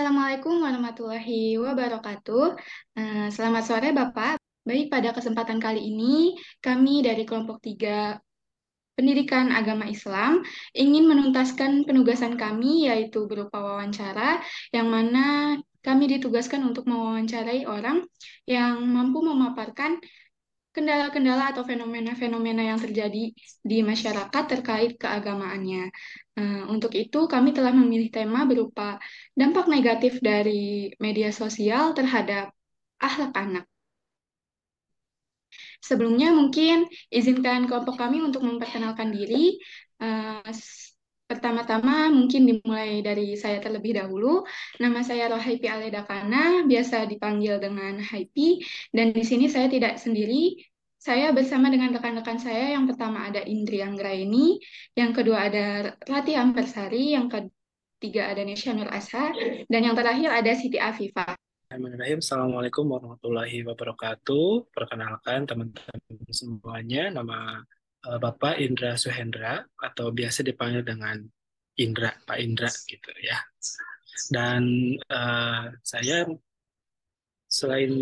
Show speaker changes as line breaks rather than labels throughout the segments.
Assalamualaikum warahmatullahi wabarakatuh. Selamat sore Bapak. Baik, pada kesempatan kali ini kami dari kelompok 3 Pendidikan Agama Islam ingin menuntaskan penugasan kami yaitu berupa wawancara yang mana kami ditugaskan untuk mewawancarai orang yang mampu memaparkan kendala-kendala atau fenomena-fenomena yang terjadi di masyarakat terkait keagamaannya. Untuk itu, kami telah memilih tema berupa dampak negatif dari media sosial terhadap akhlak anak. Sebelumnya, mungkin izinkan kelompok kami untuk memperkenalkan diri. Eh, Pertama-tama, mungkin dimulai dari saya terlebih dahulu. Nama saya Rohaipi Aledakana, biasa dipanggil dengan Haipi, dan di sini saya tidak sendiri. Saya bersama dengan rekan-rekan saya, yang pertama ada Indri Anggraini, yang kedua ada Ratih Ampersari, yang ketiga ada Nesya Nur Asa, dan yang terakhir ada Siti Afifah.
Bismillahirrahmanirrahim. Assalamualaikum warahmatullahi wabarakatuh. Perkenalkan teman-teman semuanya, nama Bapak Indra Suhendra atau biasa dipanggil dengan Indra, Pak Indra gitu ya. Dan saya selain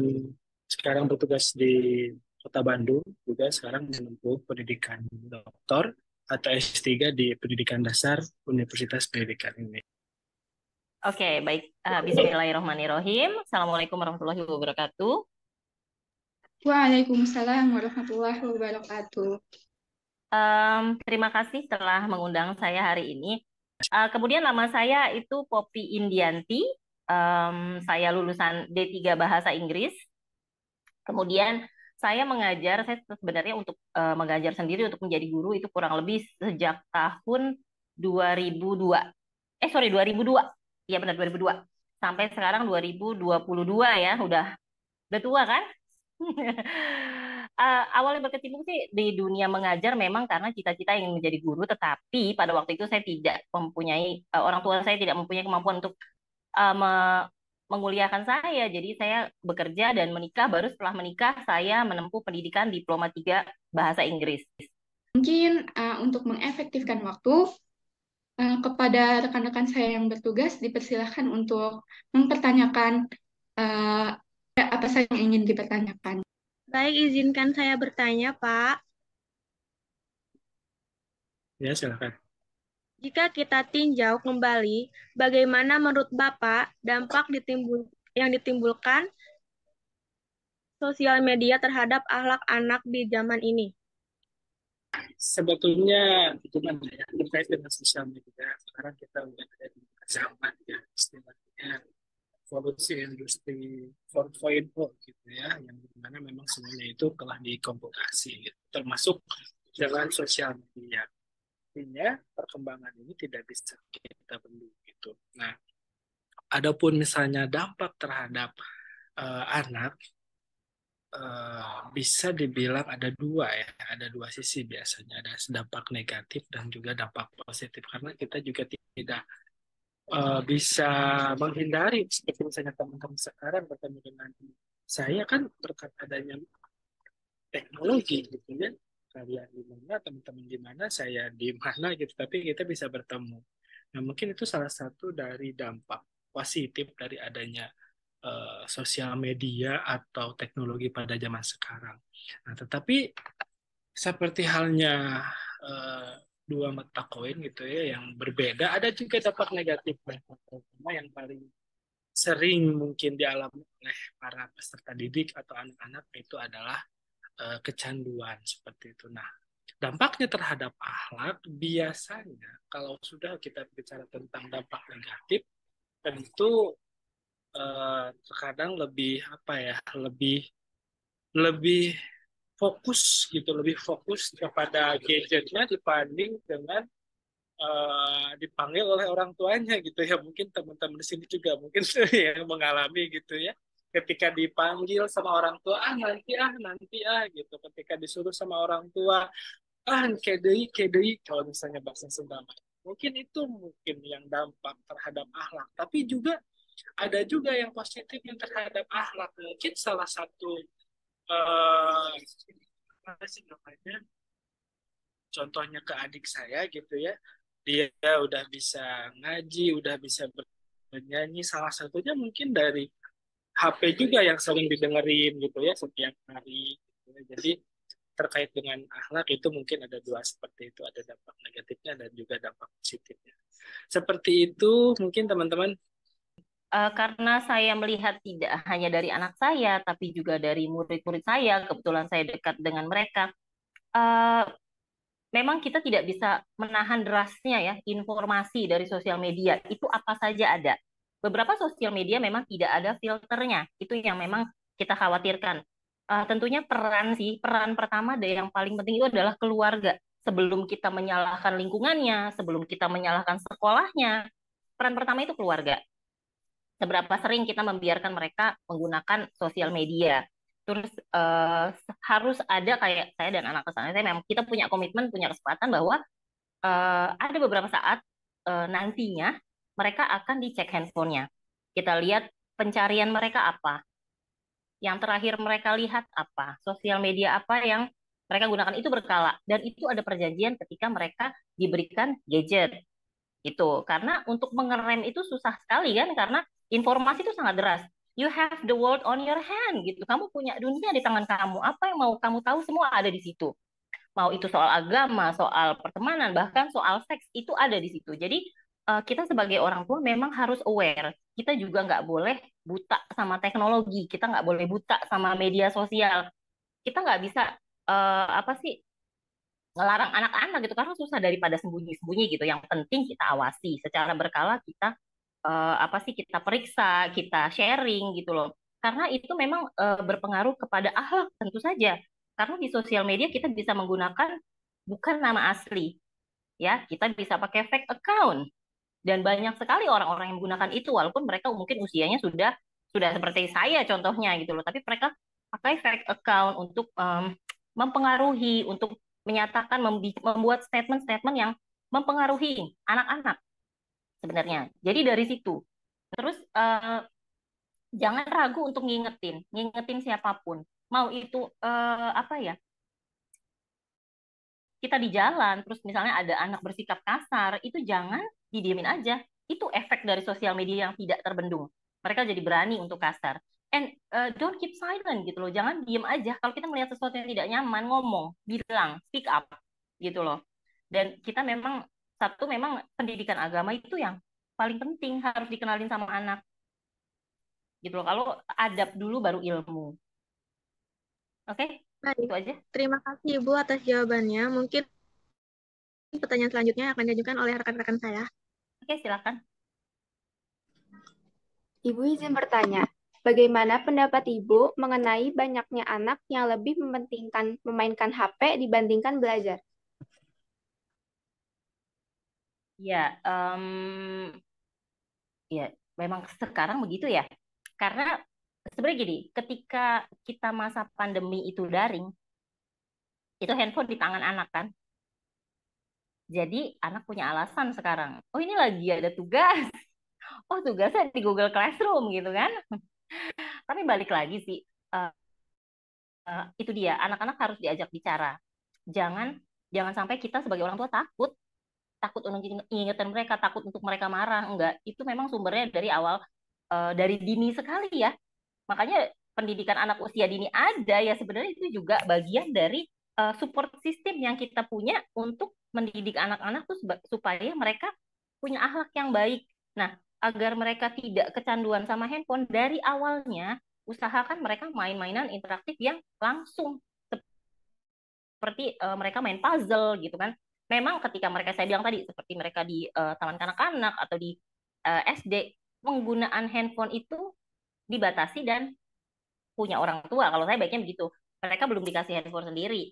sekarang bertugas di Kota Bandung, juga sekarang menempuh pendidikan doktor atau S3 di Pendidikan Dasar Universitas Pendidikan ini.
Oke, baik. Bismillahirrahmanirrahim. Assalamualaikum warahmatullahi wabarakatuh.
Waalaikumsalam warahmatullahi wabarakatuh.
Terima kasih telah mengundang saya hari ini. Kemudian nama saya itu Poppy Indianti. Saya lulusan D3 Bahasa Inggris. Kemudian saya sebenarnya untuk mengajar sendiri untuk menjadi guru itu kurang lebih sejak tahun 2002. 2002. Iya benar 2002. Sampai sekarang 2022 ya, udah tua kan? Awalnya berkecimpung sih di dunia mengajar memang karena cita-cita ingin menjadi guru, tetapi pada waktu itu saya tidak mempunyai orang tua saya tidak mempunyai kemampuan untuk menguliakan saya. Jadi saya bekerja dan menikah. Baru setelah menikah saya menempuh pendidikan Diploma 3 Bahasa Inggris.
Mungkin untuk mengefektifkan waktu, kepada rekan-rekan saya yang bertugas dipersilahkan untuk mempertanyakan uh, apa saja yang ingin dipertanyakan.
Baik, izinkan saya bertanya, Pak.
Ya, silakan.
Jika kita tinjau kembali, bagaimana menurut Bapak dampak yang ditimbulkan sosial media terhadap akhlak anak di zaman ini?
Sebetulnya gimana ya, terkait dengan sosial media sekarang kita udah ada di zaman ya, istilahnya evolusi industri 4.0 gitu ya, yang dimana memang semuanya itu telah dikomputasi gitu, termasuk dengan sosial media. Artinya perkembangan ini tidak bisa kita bendung gitu. Nah, adapun misalnya dampak terhadap anak, bisa dibilang ada dua sisi biasanya, ada dampak negatif dan juga dampak positif, karena kita juga tidak bisa menghindari seperti misalnya teman-teman sekarang bertemu dengan saya kan berkat adanya teknologi gitu ya, kalian di mana, teman-teman di mana, saya di mana gitu, tapi kita bisa bertemu. Nah, mungkin itu salah satu dari dampak positif dari adanya sosial media atau teknologi pada zaman sekarang. Nah, tetapi seperti halnya eh, dua mata koin gitu ya yang berbeda, ada juga dampak negatifnya. Terutama yang paling sering mungkin dialami oleh para peserta didik atau anak-anak itu adalah kecanduan seperti itu. Nah, dampaknya terhadap akhlak biasanya kalau sudah kita bicara tentang dampak negatif, tentu terkadang lebih apa ya, lebih lebih fokus gitu, lebih fokus kepada gadgetnya dibanding dengan dipanggil oleh orang tuanya gitu ya. Mungkin teman-teman di sini juga mungkin yang mengalami gitu ya. Ketika dipanggil sama orang tua, nanti gitu. Ketika disuruh sama orang tua, kedei, kalau misalnya bahasa Sunda. Mungkin itu mungkin yang dampak terhadap akhlak. Tapi juga ada juga yang positif yang terhadap akhlak. Mungkin salah satu apa sih namanya, contohnya ke adik saya gitu ya, dia udah bisa ngaji, udah bisa penyanyi, salah satunya mungkin dari HP juga yang sering didengerin gitu ya setiap hari. Gitu ya. Jadi terkait dengan akhlak itu mungkin ada dua seperti itu, ada dampak negatifnya dan juga dampak positifnya. Seperti itu mungkin teman-teman.
Karena saya melihat tidak hanya dari anak saya, tapi juga dari murid-murid saya, kebetulan saya dekat dengan mereka. eh, Memang kita tidak bisa menahan derasnya ya informasi dari sosial media. Itu apa saja ada. Beberapa sosial media memang tidak ada filternya. Itu yang memang kita khawatirkan. Tentunya peran sih, peran pertama dari yang paling penting itu adalah keluarga. Sebelum kita menyalahkan lingkungannya, sebelum kita menyalahkan sekolahnya, peran pertama itu keluarga. Seberapa sering kita membiarkan mereka menggunakan sosial media. Terus harus ada kayak saya dan anak saya memang kita punya komitmen, punya kesepakatan bahwa ada beberapa saat nantinya mereka akan dicek handphonenya. Kita lihat pencarian mereka apa, yang terakhir mereka lihat apa, sosial media apa yang mereka gunakan itu berkala. Dan itu ada perjanjian ketika mereka diberikan gadget. Itu karena untuk mengerem itu susah sekali kan, karena informasi itu sangat deras. You have the world on your hand gitu. Kamu punya dunia di tangan kamu. Apa yang mau kamu tahu semua ada di situ. Mau itu soal agama, soal pertemanan, bahkan soal seks itu ada di situ. Jadi kita sebagai orang tua memang harus aware. Kita juga nggak boleh buta sama teknologi. Kita nggak boleh buta sama media sosial. Kita nggak bisa apa sih ngelarang anak-anak gitu karena susah daripada sembunyi-sembunyi gitu. Yang penting kita awasi secara berkala, kita apa sih kita periksa, kita sharing gitu loh. Karena itu memang berpengaruh kepada akhlak tentu saja. Karena di sosial media kita bisa menggunakan bukan nama asli, ya kita bisa pakai fake account dan banyak sekali orang-orang yang menggunakan itu walaupun mereka mungkin usianya sudah seperti saya contohnya gitu loh, tapi mereka pakai fake account untuk mempengaruhi, untuk menyatakan membuat statement-statement yang mempengaruhi anak-anak sebenarnya. Jadi dari situ. Terus jangan ragu untuk ngingetin siapapun. Mau itu apa ya? Kita di jalan, terus misalnya ada anak bersikap kasar, itu jangan didiemin aja. Itu efek dari sosial media yang tidak terbendung. Mereka jadi berani untuk kasar. And don't keep silent gitu loh. Jangan diem aja. Kalau kita melihat sesuatu yang tidak nyaman, ngomong, bilang, speak up gitu loh. Dan kita memang memang pendidikan agama itu yang paling penting harus dikenalin sama anak gitu loh. Kalau adab dulu baru ilmu. Oke,
Baik,
itu aja.
terima kasih Ibu atas jawabannya. Mungkin pertanyaan selanjutnya akan diajukan oleh rekan-rekan saya.
Oke, silakan.
Ibu izin bertanya, bagaimana pendapat Ibu mengenai banyaknya anak yang lebih mementingkan memainkan HP dibandingkan belajar?
Ya, ya memang sekarang begitu ya. Karena sebenarnya gini, ketika kita masa pandemi itu daring, itu handphone di tangan anak kan. Jadi anak punya alasan sekarang. Oh ini lagi ada tugas. Oh tugasnya di Google Classroom gitu kan. Tapi balik lagi sih, eh, itu dia anak-anak harus diajak bicara. Jangan jangan sampai kita sebagai orang tua takut untuk ingetin mereka, takut untuk mereka marah. Enggak, itu memang sumbernya dari awal, dari dini sekali ya. Makanya pendidikan anak usia dini ada ya, sebenarnya itu juga bagian dari support system yang kita punya untuk mendidik anak-anak tuh supaya mereka punya akhlak yang baik. Nah, agar mereka tidak kecanduan sama handphone dari awalnya, usahakan mereka main-mainan interaktif yang langsung seperti mereka main puzzle gitu kan. Memang ketika mereka saya bilang tadi seperti mereka di taman kanak-kanak atau di SD, penggunaan handphone itu dibatasi dan punya orang tua. Kalau saya baiknya begitu. Mereka belum dikasih handphone sendiri.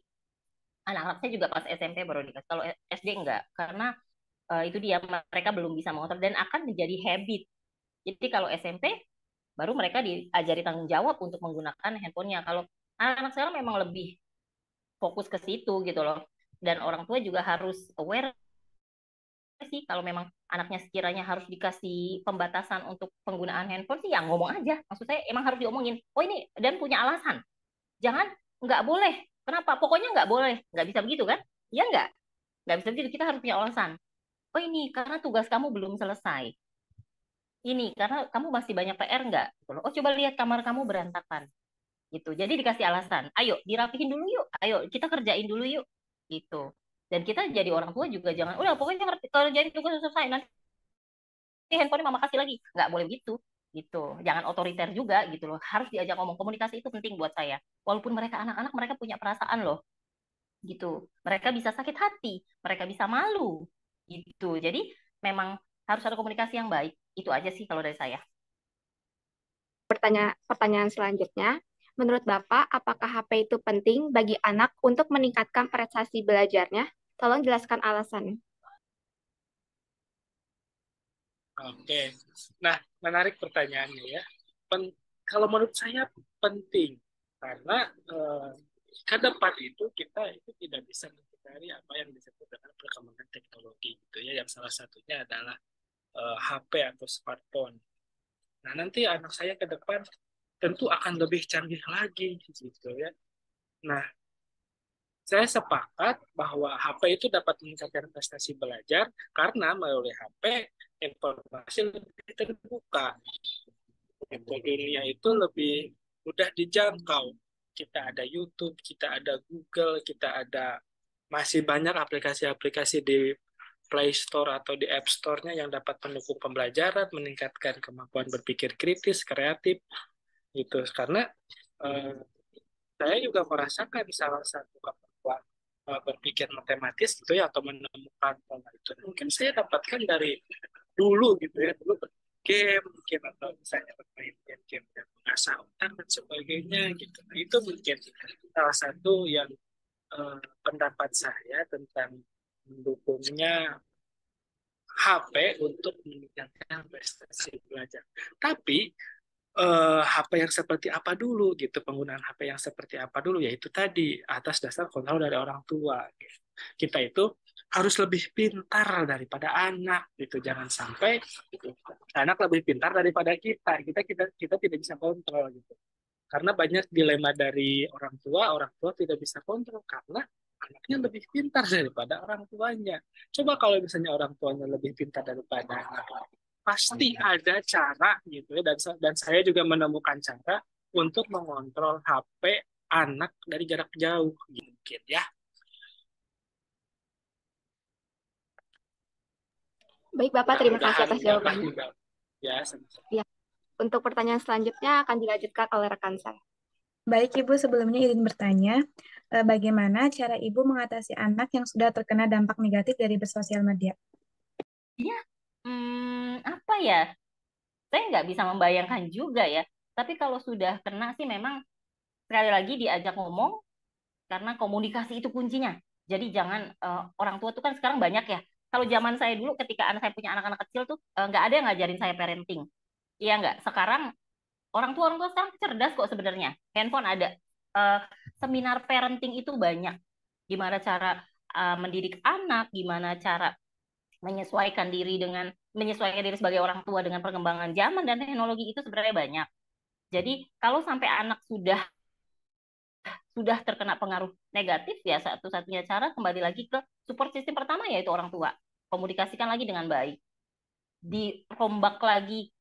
Anak-anak saya juga pas SMP baru dikasih. Kalau SD enggak, karena itu dia mereka belum bisa mengontrol dan akan menjadi habit. Jadi kalau SMP baru mereka diajari tanggung jawab untuk menggunakan handphonenya. Kalau anak-anak sekarang memang lebih fokus ke situ gitu loh. Dan orang tua juga harus aware sih kalau memang anaknya sekiranya harus dikasih pembatasan untuk penggunaan handphone sih ya ngomong aja. Maksud saya emang harus diomongin. Oh ini dan punya alasan. Jangan nggak boleh. Kenapa? Pokoknya nggak boleh. Nggak bisa begitu kan? Ya nggak bisa begitu. Kita harus punya alasan. Oh ini karena tugas kamu belum selesai. ini karena kamu masih banyak PR nggak? Oh coba lihat kamar kamu berantakan gitu. Jadi dikasih alasan, ayo dirapihin dulu yuk, ayo kita kerjain dulu yuk gitu. Dan kita jadi orang tua juga jangan, udah pokoknya kerjain tugas selesai nanti handphonenya mama kasih lagi. Nggak boleh gitu gitu. Jangan otoriter juga gitu loh. Harus diajak ngomong, komunikasi itu penting buat saya. Walaupun mereka anak-anak, mereka punya perasaan loh gitu. Mereka bisa sakit hati, mereka bisa malu gitu. Jadi memang harus ada komunikasi yang baik. Itu aja sih kalau dari saya.
Pertanyaan selanjutnya, menurut Bapak, apakah HP itu penting bagi anak untuk meningkatkan prestasi belajarnya? Tolong jelaskan alasannya.
Oke, nah menarik pertanyaannya ya. Kalau menurut saya penting karena ke depan itu kita itu tidak bisa menghindari apa yang disebut dengan perkembangan teknologi gitu ya. Yang salah satunya adalah HP atau smartphone. Nah nanti anak saya ke depan tentu akan lebih canggih lagi gitu ya. Nah saya sepakat bahwa HP itu dapat meningkatkan prestasi belajar karena melalui HP informasi lebih terbuka. Dunia itu lebih mudah dijangkau. Kita ada YouTube, kita ada Google, kita ada masih banyak aplikasi-aplikasi di Play Store atau di App Store-nya yang dapat mendukung pembelajaran, meningkatkan kemampuan berpikir kritis, kreatif, gitu. Karena eh, saya juga merasakan salah satu kemampuan berpikir matematis gitu ya atau menemukan pola itu mungkin saya dapatkan dari dulu gitu ya dulu game mungkin atau misalnya bermain game-game yang mengasah otak dan sebagainya gitu. Nah, itu mungkin salah satu yang pendapat saya tentang mendukungnya HP untuk meningkatkan prestasi belajar. Tapi HP yang seperti apa dulu gitu, penggunaan HP yang seperti apa dulu, yaitu tadi atas dasar kontrol dari orang tua. Gitu. Kita itu harus lebih pintar daripada anak gitu, jangan sampai gitu, anak lebih pintar daripada kita tidak bisa kontrol gitu. Karena banyak dilema dari orang tua tidak bisa kontrol karena anaknya lebih pintar daripada orang tuanya. Coba kalau misalnya orang tuanya lebih pintar daripada anak, pasti ada cara gitu ya dan saya juga menemukan cara untuk mengontrol HP anak dari jarak jauh mungkin ya.
Baik, Bapak, terima kasih
Mudah-mudahan
atas
dapat
jawabannya.
juga ya. Sama-sama.
Ya, untuk pertanyaan selanjutnya akan dilanjutkan oleh rekan saya.
Baik, Ibu, sebelumnya izin bertanya, bagaimana cara Ibu mengatasi anak yang sudah terkena dampak negatif dari bersosial media?
Ya, apa ya? Saya nggak bisa membayangkan juga ya. Tapi kalau sudah kena sih memang sekali lagi diajak ngomong karena komunikasi itu kuncinya. Jadi jangan orang tua tuh kan sekarang banyak ya. Kalau zaman saya dulu ketika saya punya anak-anak kecil tuh nggak ada yang ngajarin saya parenting. Iya nggak? Sekarang orang tua sekarang cerdas kok sebenarnya. Handphone ada. Eh, Seminar parenting itu banyak. Gimana cara mendidik anak, gimana cara menyesuaikan diri sebagai orang tua dengan perkembangan zaman dan teknologi itu sebenarnya banyak. Jadi kalau sampai anak sudah terkena pengaruh negatif ya satu-satunya cara kembali lagi ke support system pertama yaitu orang tua. Komunikasikan lagi dengan baik. Rombak lagi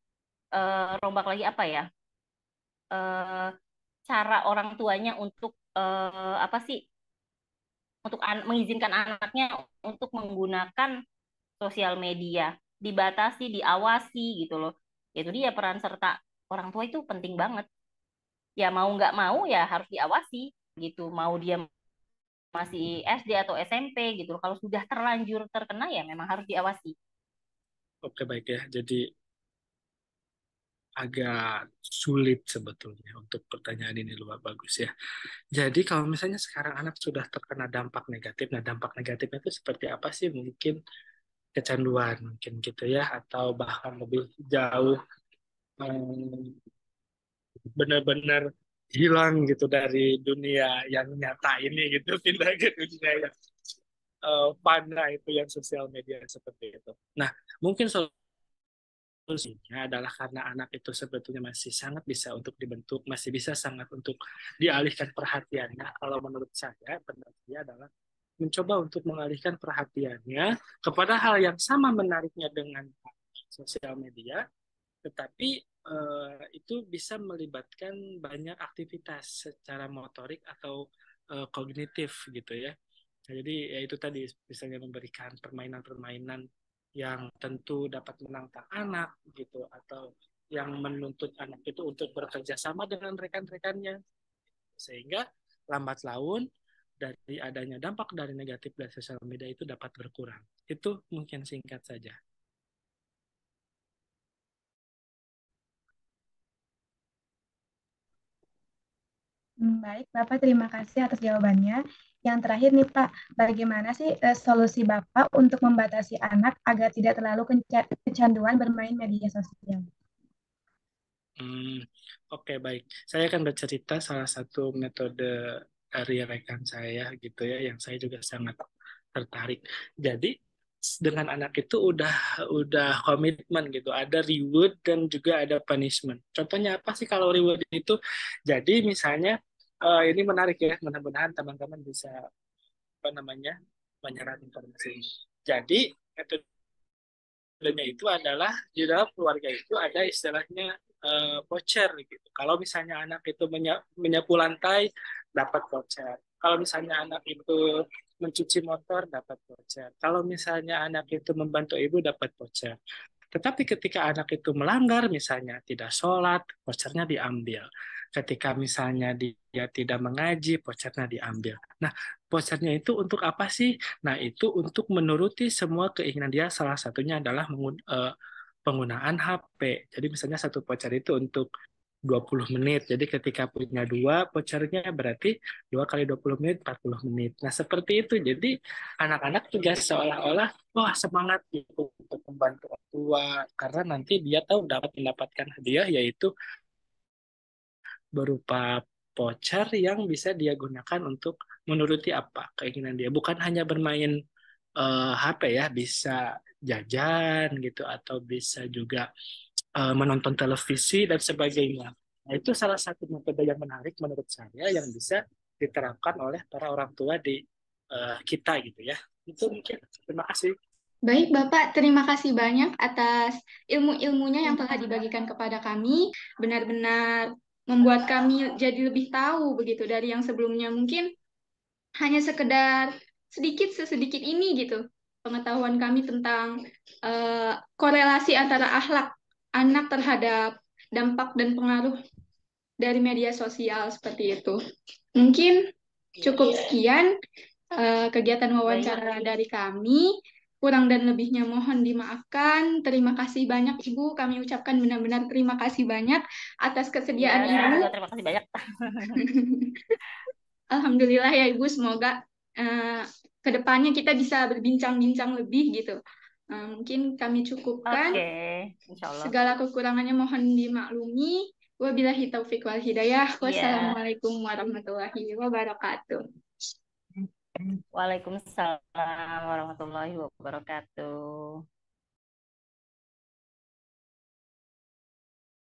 apa ya? Eh, Cara orang tuanya untuk apa sih? Untuk mengizinkan anaknya untuk menggunakan sosial media, dibatasi, diawasi gitu loh. Itu dia peran serta orang tua itu penting banget. Ya mau nggak mau ya harus diawasi gitu. Mau dia masih SD atau SMP gitu loh. Kalau sudah terlanjur terkena ya memang harus diawasi.
Oke baik ya. Jadi agak sulit sebetulnya untuk pertanyaan ini luar bagus ya. Jadi kalau misalnya sekarang anak sudah terkena dampak negatif, nah dampak negatifnya itu seperti apa sih? Mungkin kecanduan mungkin gitu ya, atau bahkan lebih jauh benar-benar hilang gitu dari dunia yang nyata ini gitu, pindah ke dunia yang fana itu yang sosial media seperti itu. Nah, mungkin solusinya adalah karena anak itu sebetulnya masih sangat bisa untuk dibentuk, masih bisa sangat untuk dialihkan perhatiannya. Kalau menurut saya, pendapat adalah mencoba untuk mengalihkan perhatiannya kepada hal yang sama menariknya dengan sosial media, Tetapi itu bisa melibatkan banyak aktivitas secara motorik atau kognitif gitu ya. Jadi ya itu tadi misalnya memberikan permainan-permainan yang tentu dapat menantang anak gitu atau yang menuntut anak itu untuk bekerja sama dengan rekan-rekannya sehingga lambat laun dari adanya dampak dari negatif dari sosial media itu dapat berkurang. Itu mungkin singkat saja.
Baik, Bapak, terima kasih atas jawabannya. Yang terakhir nih, Pak, bagaimana sih solusi Bapak untuk membatasi anak agar tidak terlalu kecanduan bermain media sosial?
Hmm, Oke, baik. Saya akan bercerita salah satu metode dari rekan saya gitu ya, yang saya juga sangat tertarik. Jadi dengan anak itu udah komitmen gitu, ada reward dan juga ada punishment. Contohnya apa sih kalau reward itu? Jadi misalnya ini menarik ya, mudah-mudahan teman-teman bisa apa namanya menyerap informasi ini. Jadi metode metodenya itu adalah di dalam keluarga itu ada istilahnya voucher gitu. Kalau misalnya anak itu menyapu lantai, dapat voucher. Kalau misalnya anak itu mencuci motor, dapat voucher. Kalau misalnya anak itu membantu ibu, dapat voucher. Tetapi ketika anak itu melanggar, misalnya tidak sholat, vouchernya diambil. Ketika misalnya dia tidak mengaji, vouchernya diambil. Nah, vouchernya itu untuk apa sih? Nah, itu untuk menuruti semua keinginan dia. Salah satunya adalah penggunaan HP. Jadi misalnya satu voucher itu untuk 20 menit. Jadi ketika punya dua vouchernya berarti 2 kali 20 menit, 40 menit. Nah, seperti itu. Jadi anak-anak juga seolah-olah wah semangat gitu untuk membantu orang tua karena nanti dia tahu dapat mendapatkan hadiah yaitu berupa voucher yang bisa dia gunakan untuk menuruti apa keinginan dia. Bukan hanya bermain HP ya, bisa jajan gitu atau bisa juga menonton televisi dan sebagainya. Nah, itu salah satu metode yang menarik menurut saya yang bisa diterapkan oleh para orang tua di kita gitu ya. Itu mungkin. Terima kasih.
Baik, Bapak, terima kasih banyak atas ilmu-ilmunya yang telah dibagikan kepada kami. Benar-benar membuat kami jadi lebih tahu begitu dari yang sebelumnya. Mungkin hanya sekedar sesedikit ini gitu pengetahuan kami tentang korelasi antara akhlak anak terhadap dampak dan pengaruh dari media sosial seperti itu. Mungkin cukup sekian kegiatan wawancara dari kami. Kurang dan lebihnya mohon dimaafkan. Terima kasih banyak Ibu. Kami ucapkan benar-benar terima kasih banyak atas kesediaan
Ya, saya
Ibu.
juga terima kasih banyak.
Alhamdulillah ya Ibu, semoga ke depannya kita bisa berbincang-bincang lebih gitu. Mungkin kami cukupkan.
Oke, insya Allah.
Segala kekurangannya mohon dimaklumi. Wabillahi taufik wal hidayah.
Iya.
Wassalamualaikum warahmatullahi wabarakatuh.
Waalaikumsalam warahmatullahi wabarakatuh.